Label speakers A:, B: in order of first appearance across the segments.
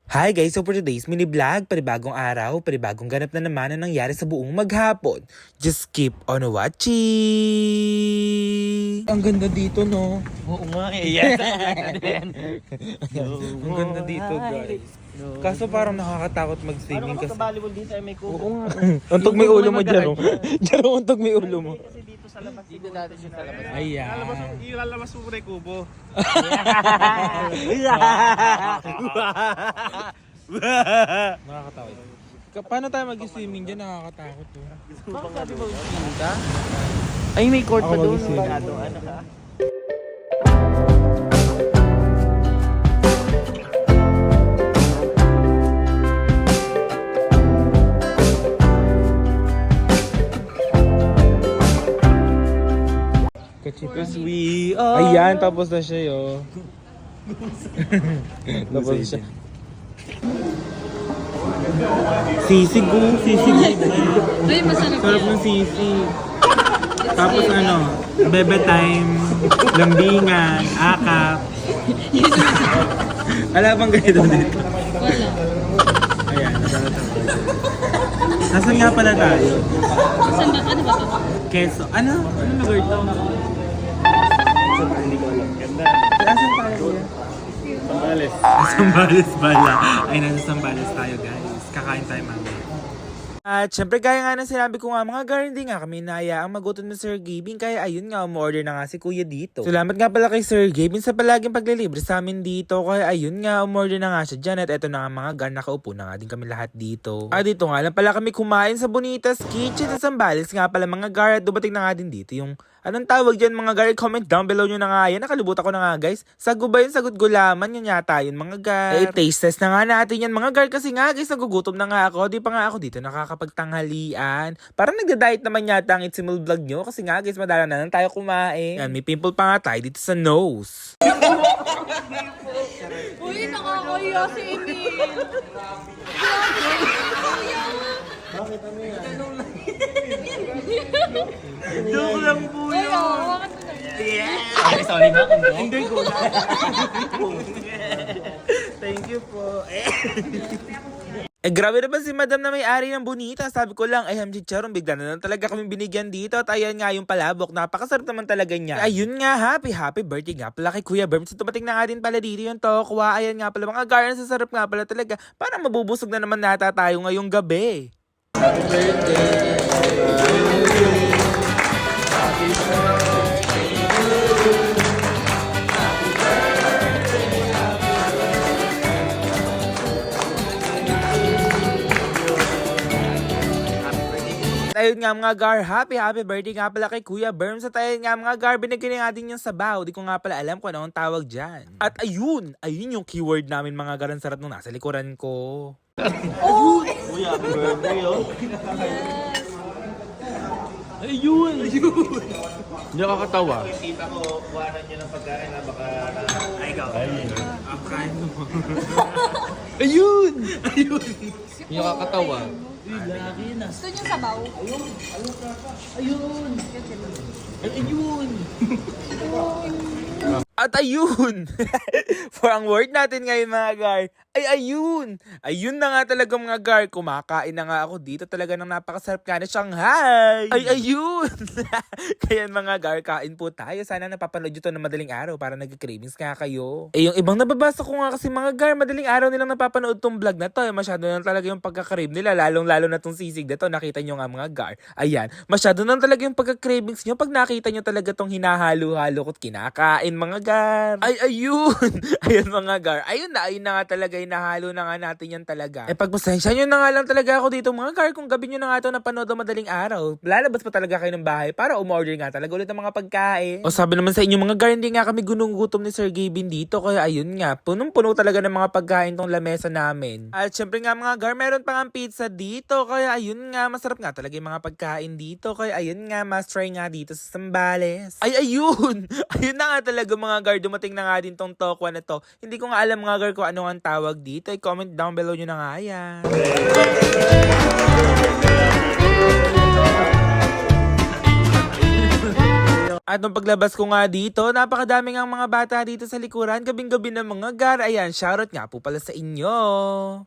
A: Hi guys! So for today's mini vlog, panibagong araw, panibagong ganap na naman ang nangyari sa buong maghapon. Just keep on watching! Ang ganda dito, no?
B: Oo nga eh. Yes.
A: Ang ganda dito, guys. Kaso parang nakakatakot mag-swimming
B: Ano
A: kasi...
B: ka volleyball dito ay may kubo?
A: Oo nga. Untog may ulo mo, Jaro. Jaro, untog may ulo mo.
B: Kasi dito sa labas. Dito natin siya sa labas.
A: Ayan.
C: Ilalabas mo muna yung kubo.
A: Nakakatakot. Paano tayo mag-swimming dyan? Nakakatakot, to.
B: Bakit sabi mo swimming ka? Ay, may court pa
A: Ako
B: doon.
A: mag-swimming.
B: Ano ka?
A: Because we are... Ayan, tapos na siya, yo. Tapos na siya. Sisig ko, sisig.
D: Ay, masarap
A: Sarap ng sisig. Tapos ano, bebe time, lambingan, akap. Wala bang ganito dito?
D: Wala.
A: Ayan, nagalata. Nasaan nga pala tayo?
D: Saan ba? Ano ba to?
A: Keso. Ano? Ano lugar to?
C: Hindi ko alam. Ganda.
A: Nasaan tayo, kuya?
C: Sambales.
A: Sambales pala. Ay, nasa Sambales tayo, guys. Kakain tayo mamaya. At syempre, gaya nga ng sinabi ko nga, mga gar, hindi nga kami nahayaang magutom na Sir Gavin. Kaya ayun nga, umorder na nga si Kuya dito. Salamat nga pala kay Sir Gavin sa palaging paglilibre sa amin dito. Kaya ayun nga, umorder na nga siya dyan. At eto na nga mga gar, nakaupo na nga din kami lahat dito. At dito nga lang pala kami kumain sa Bonitas Kitchen sa Sambales nga pala mga gar. At dumating na nga din dito yung... Anong tawag dyan mga gar? Comment down below nyo na nga yan. Nakalimutan ko na nga guys. Sago ba yun? Sagot gulaman. Yan yata yun mga gar. Eh, taste test na nga natin yan mga gar. Kasi nga guys, nagugutom na nga ako. Di pa nga ako dito nakakapagtanghalian. Parang nagda-diet naman yata ang Itsimul vlog nyo. Kasi nga guys, madala na lang tayo kumain. Yan, may pimple pa nga tayo dito sa nose.
D: Uy, nakakaya si Emil.
A: Joke lang po
D: Uy, bakit mo na?
B: Ay, sorry na.
A: Hindi ko na. Thank you po. Grabe naman si madam na may-ari ng Bonita. Sabi ko lang, ay Chicharon, bigla na lang talaga kami binigyan dito. At ayan nga yung palabok, napakasarap naman talaga niya. Ayun nga, happy birthday nga pala kay Kuya Berms. Tumating na nga din pala dito yung tokwa. Ayan nga pala, mga garden, sasarap nga pala talaga. Parang mabubusog na naman nata tayo ngayong gabi. Happy birthday! Ayun nga mga gar, happy birthday nga pala kay Kuya Berms. At ayun nga mga gar, binigyan nga din yung sabaw. Di ko nga pala alam kung anong tawag dyan. At ayun yung keyword namin mga gar, ang sarap nung nasa likuran ko.
B: Uy, happy birthday, oh. Ayun! Hindi nakakatawa.
C: Tita ko, kuhanan niyo ng pagkain na baka... Ay, ikaw.
A: Ang kain mo.
B: Ayun! Ayun! Hindi nakakatawa.
D: Gusto niyo sabaw?
B: Ayun! Ayun!
A: At ayun! For ang word natin ngayon mga gar, ay ayun! Ayun na nga talaga mga gar, kumakain na nga ako dito talaga ng napakasarap nga na Shanghai! Ay ayun! Kaya mga gar, kain po tayo. Sana napapanood nyo to ng madaling araw para nag-cravings nga kayo. Eh yung ibang nababasa ko nga kasi mga gar, madaling araw nilang napapanood tong vlog na to. Masyado na talaga yung pagka-crave nila, lalong-lalo na tong sisig na to. Nakita nyo nga mga gar. Ayan, masyado na talaga yung pagka-cravings nyo pag nakita nyo talaga tong hinahalo-halo ko't kinakain mga gar. Ay, ayun! Ayun mga gar. Ayun na nga talaga. Hinahalo na nga natin yan talaga. Eh, pagpasensya nyo na nga lang talaga ako dito mga gar. Kung gabi nyo na nga ito napanood ang madaling araw, lalabas pa talaga kayo ng bahay para umorder nga talaga ulit ng mga pagkain. O sabi naman sa inyo mga gar, hindi nga kami gununggutom ni Sir Gavin dito. Kaya ayun nga, punong-puno talaga ng mga pagkain tong lamesa namin. At syempre nga mga gar, meron pa nga pizza dito. Kaya ayun nga, masarap nga talaga yung mga pagkain dito. Kaya ayun nga, must try nga dito sa Sambales. Ay, ayun! Ayun na nga talaga mga gar, dumating na nga din tong tokwa na to. Hindi ko nga alam mga gar kung ano ang tawag dito. I-comment down below nyo na nga yan. At nung paglabas ko nga dito, napakadami nga mga bata dito sa likuran, gabing-gabi ng mga gar. Ayan, shoutout nga po pala sa inyo.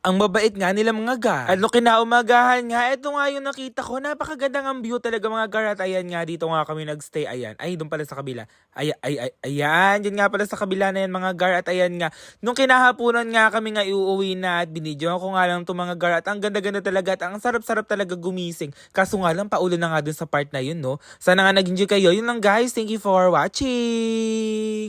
A: Ang mabait nga nila mga gar. At nung kinaumagahan nga, eto nga yung nakita ko, napakagandang ang view talaga mga gar. At ayan nga, dito nga kami nagstay. Ayan, ay doon pala sa kabila. Ayan, dyan nga pala sa kabila na yan mga gar. At ayan nga, nung kinahaponan nga kami nga iuuwi na at binidyoan ko nga lang itong mga gar. At ang ganda-ganda talaga at ang sarap-sarap talaga gumising. Kaso nga lang, paulan na nga dun sa part na yun, no? Sana nga nag-enjoy kayo. Yun lang guys. Thank you for watching!